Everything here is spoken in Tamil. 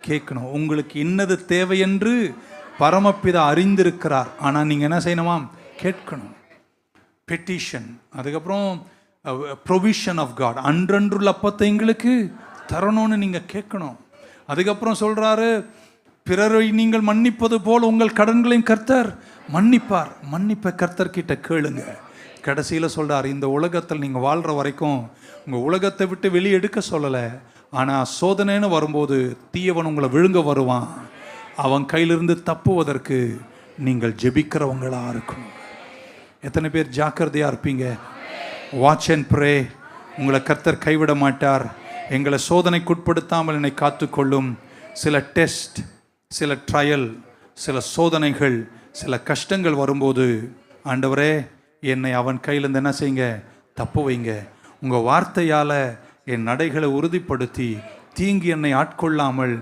கேட்கணும். உங்களுக்கு இன்னது தேவை என்று பரமபிதா அறிந்திருக்கிறார். ஆனால் நீங்கள் என்ன செய்யணுமாம்? கேட்கணும். பெட்டிஷன். அதுக்கப்புறம் ப்ரொவிஷன் ஆஃப் காட். அன்றன்றுள்ள அப்பத்தை எங்களுக்கு தரணும்னு நீங்கள் கேட்கணும். அதுக்கப்புறம் சொல்கிறாரு, பிறரை நீங்கள் மன்னிப்பது போல் உங்கள் கடன்களையும் கர்த்தர் மன்னிப்பார். மன்னிப்பை கர்த்தர்கிட்ட கேளுங்க. கடைசியில் சொல்கிறார், இந்த உலகத்தில் நீங்கள் வாழ்கிற வரைக்கும் உங்கள் உலகத்தை விட்டு வெளியே எடுக்க சொல்லலை. ஆனால் சோதனைன்னு வரும்போது தீயவன் உங்களை விழுங்க வருவான். அவன் கையிலிருந்து தப்புவதற்கு நீங்கள் ஜெபிக்கிறவங்களாக இருக்கணும். எத்தனை பேர் ஜாக்கிரதையாக இருப்பீங்க? Watch and pray. உங்களை கர்த்தர் கைவிட மாட்டார். எங்களை சோதனைக்குட்படுத்தாமல் என்னை காத்துக்கொள்ளும். சில டெஸ்ட், சில ட்ரையல், சில சோதனைகள், சில கஷ்டங்கள் வரும்போது, ஆண்டவரே என்னை அவன் கையிலேருந்து என்ன செய்யுங்க? தப்பு வைங்க. உங்கள் வார்த்தையால் என் நடைகளை உறுதிப்படுத்தி தீங்கு என்னை ஆட்கொள்ளாமல்